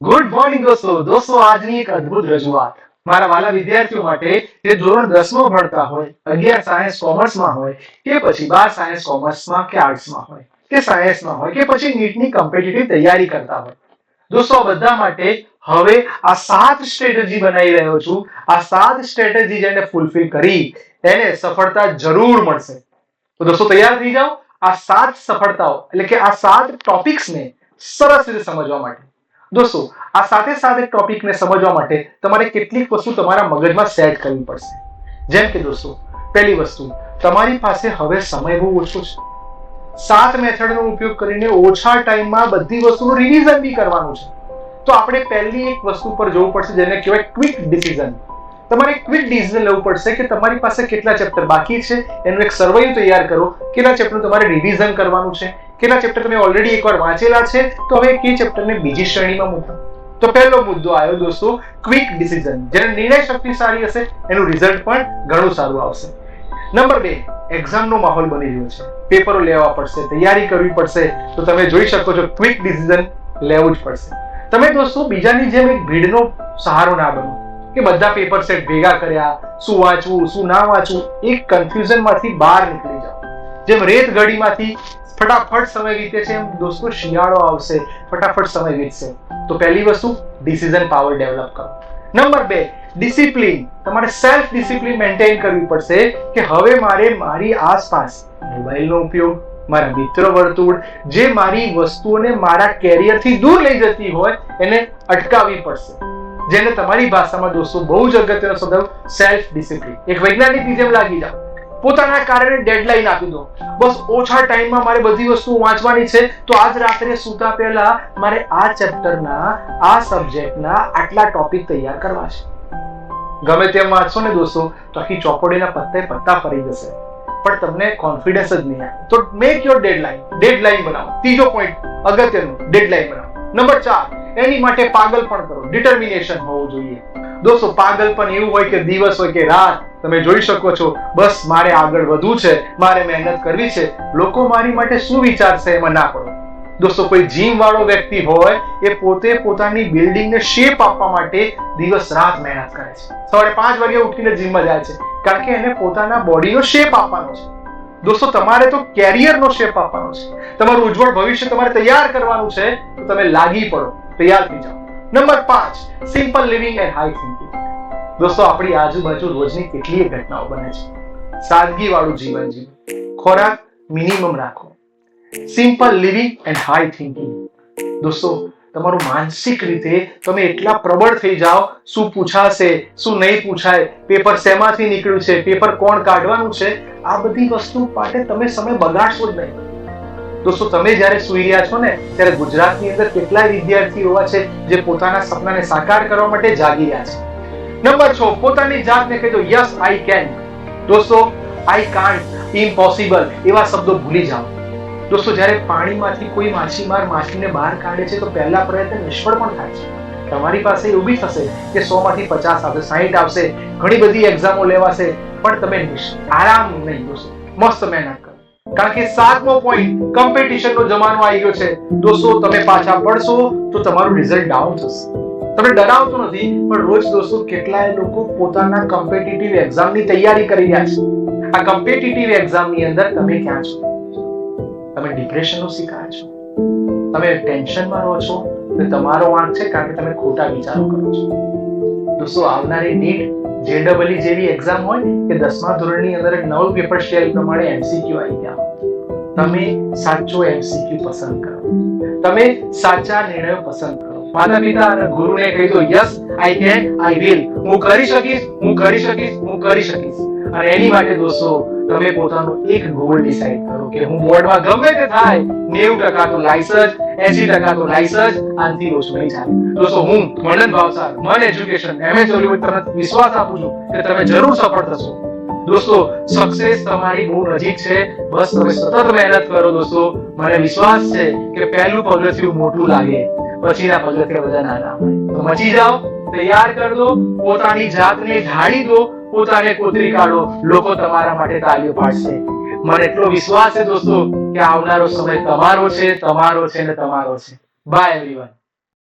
good morning દોસ્તો આજની એક અદ્ભુત રજૂઆત મારા વાલા વિદ્યાર્થીઓ માટે જે ધોરણ 10 માં ભણતા હોય 11 સાયન્સ કોમર્સમાં હોય કે પછી 12 સાયન્સ કોમર્સમાં કે આર્ટ્સમાં હોય કે સાયન્સમાં હોય કે પછી નીટની કોમ્પિટિટિવ તૈયારી કરતા હોય દોસ્તો આ બધા માટે હવે આ 7 સ્ટ્રેટેજી બનાવી રહ્યો છું આ 7 સ્ટ્રેટેજી જેને ફૂલફિલ કરી એને સફળતા જરૂર મળશે તો દોસ્તો તૈયાર થઈ જાઓ આ 7 સફળતાઓ એટલે કે આ 7 ટોપિક્સને સરસ રીતે સમજવા માટે દોસ્તો આ સાથે સાથે ટોપિકને સમજવા માટે તમારે કેટલીક વસ્તુ તમારા મગજમાં સેટ કરવી પડશે જેમ કે દોસ્તો પહેલી વસ્તુ તમારી પાસે હવે સમય બહુ ઓછો છે 7 મેથડનો ઉપયોગ કરીને ઓછા ટાઈમમાં બધી વસ્તુનું રિવિઝન બી કરવાનું છે તો આપણે પહેલી એક વસ્તુ પર જવું પડશે જેને કહેવાય ક્વિક ડિસિઝન તમારે ક્વિક ડિસિઝન લેવું પડશે કે તમારી પાસે કેટલા ચેપ્ટર બાકી છે એનું એક સર્વે તૈયાર કરો કેટલા ચેપ્ટર તમારે રિવિઝન કરવાનું છે કેટલા ચેપ્ટર તમે ઓલરેડી એકવાર વાંચેલા છે તો હવે કે ચેપ્ટરને બીજી શ્રેણીમાં મૂકો તો પહેલો મુદ્દો આવ્યો દોસ્તો ક્વિક ડિસિઝન જેને નિર્ણય શક્તિ સારી હશે એનું રિઝલ્ટ પણ ઘણું સારું આવશે નંબર 2 એક્ઝામનો માહોલ બની રહ્યો છે પેપરો લેવા પડશે તૈયારી કરવી પડશે તો તમે જોઈ શકો છો ક્વિક ડિસિઝન લેવું જ પડશે તમે દોસ્તો બીજાની જેમ એક ભીડનો સહારો ના બનો કે બધા પેપર સેટ ભેગા કર્યા શું વાંચવું શું ના વાંચવું એક કન્ફ્યુઝનમાંથી બહાર નીકળી જાઓ જેમ રેત ગડીમાંથી ફટાફટ સમય વીતે છે એમ દોસ્તો શિયાળો આવશે ફટાફટ સમય વીતશે તો પહેલી વસ્તુ ડિસિઝન પાવર ડેવલપ કરો નંબર 2 ડિસિપ્લિન તમારે સેલ્ફ ડિસિપ્લિન મેન્ટેન કરવી પડશે કે હવે મારે મારી આસપાસ મોબાઈલનો ઉપયોગ મારા મિત્ર વર્તુળ જે મારી વસ્તુઓને મારા કેરિયરથી દૂર લઈ જતી હોય એને અટકાવવી પડશે જેને તમારી ભાષામાં દોસ્તો બહુ જ અગત્યનો શબ્દ સેલ્ફ ડિસિપ્લિન એક વૈજ્ઞાનિકની જેમ લાગી જાઓ પોતાના કાર્યને ડેડલાઈન આપી દો બસ ઓછા ટાઈમમાં મારે બધી વસ્તુ વાંચવાની છે તો આજ રાત્રે સૂતા પહેલા મારે આ ચેપ્ટરના આ સબ્જેક્ટના આટલા ટોપિક તૈયાર કરવા છે ગમે તેમ વાંચશો ને દોસ્તો તો આખી ચોપડીના પત્તા ફરી જશે પણ તમને કોન્ફિડન્સ જ નહીં આવે તો મેક યોર ડેડલાઈન બનાવો ત્રીજો પોઈન્ટ અગત્યનો ડેડલાઈન બનાવો નંબર 4 એની માટે પાગલ પણ કરો ડિટર્મિનેશન હોવું જોઈએ દોસ્તો પાગલ પણ એવું હોય કે દિવસ હોય કે રાત તમે જોઈ શકો છો બસ મારે આગળ વધવું છે મારે મહેનત કરવી છે લોકો મારી માટે શું વિચારશે એમાં ના પડો દોસ્તો કોઈ જીમ વાળો વ્યક્તિ હોય એ પોતે પોતાની બિલ્ડિંગને શેપ આપવા માટે દિવસ રાત મહેનત કરે છે સવારે 5 વાગે ઉઠીને જીમમાં જાય છે કારણ કે એને પોતાના બોડીનો શેપ આપવાનો છે દોસ્તો તમારે તો કેરિયરનો શેપ આપવાનો છે તમારું ઉજ્જવળ ભવિષ્ય તમારે તૈયાર કરવાનું છે તો તમે લાગી પડો તૈયાર થઈ જાઓ number 5 simple living and high thinking દોસ્તો આપણી આજુબાજુ રોજની કેટલીય ઘટનાઓ બને છે સાદગી વાળું જીવન જીવો ખોરાક મિનિમમ રાખો simple living and high thinking દોસ્તો તમારું માનસિક રીતે તમે એટલા પ્રબળ થઈ જાઓ શું પૂછાશે શું નહીં પૂછાય પેપર શેમાંથી નીકળ્યું છે પેપર કોણ કાઢવાનું છે આ બધી વસ્તુ માટે તમે સમય બગાડશો જ નહીં દોસ્તો તમે જ્યારે સૂઈ રહ્યા છો ને ત્યારે ગુજરાતની અંદર કેટલાય વિદ્યાર્થીઓ એવા છે જે પોતાના સપનાને સાકાર કરવા માટે જાગી રહ્યા છે નંબર 6 પોતાની જાતને કહી દો યસ આઈ કેન દોસ્તો આઈ કાન્ટ ઇમ્પોસિબલ એવા શબ્દો ભૂલી જાઓ દોસ્તો જ્યારે પાણીમાંથી કોઈ માછીમાર માછલીને બહાર કાઢે છે તો પહેલા પ્રયત્ન નિષ્ફળ પણ થાય છે તમારી પાસે એવું બી થશે કે 100 માંથી 50 આવશે 60 આવશે ઘણી બધી એક્ઝામો લેવાશે પણ તમે આરામ નહીં દોસ્તો મસ્ત મહેનત કરો કારણ કે 7મો પોઈન્ટ કોમ્પિટિશનનો જમાનો આવી ગયો છે દોસ્તો તમે પાછા પડશો તો તમારું રિઝલ્ટ ડાઉન થશે તમે ડરાવતો નથી પણ રોજ દોસ્તો કેટલાય લોકો પોતાના કોમ્પિટિટિવ એક્ઝામની તૈયારી કરી રહ્યા છે આ કોમ્પિટિટિવ એક્ઝામની અંદર તમે ક્યાં છો તમે ડિપ્રેશનનો શિકાર છો તમે ટેન્શનમાં રહો છો તો તમારો વાંક છે કારણ કે તમે ખોટા વિચારો કરો છો દોસ્તો આવનારી નીટ જેડબલઈ જેવી એક્ઝામ હોય કે 10મા ધોરણની અંદર એક નવું પેપર શેલ પ્રમાણે એમસીક્યુ આવી ગયા તમે સાચો એમસીક્યુ પસંદ કરો તમે સાચા નિર્ણયો પસંદ કરો માતા પિતા અને ગુરુને કહી દો yes I can I will હું કરી શકીશ અને એની માટે દોસ્તો તમે પોતાનો એક ગોલ ડિસાઈડ કરો કે હું બોર્ડમાં ગમે તે થાય 90% તો લાઈસ જ 80% તો લાઈસ જ આનથી ઓછું નહીં થાય દોસ્તો હું મનન ભાવસાર મન એજ્યુકેશન એમએચ ઓલિવર તમને વિશ્વાસ આપું છું કે તમે જરૂર સફળ થશો દોસ્તો સક્સેસ તમારી બહુ નજીક છે બસ તમે સતત મહેનત કરો દોસ્તો મને વિશ્વાસ છે કે પહેલું પગથિયું મોટું લાગે પછીના પગથિયા બધા નાના તો મચી જાઓ તૈયાર કરી દો પોતાની જાતને ઢાળી દો પોતાને કોતરી કાઢો લોકો તમારા માટે તાળીઓ પાડશે મને એટલો વિશ્વાસ છે દોસ્તો કે આવનારો સમય તમારો છે ને તમારો છે બાય એવરીવન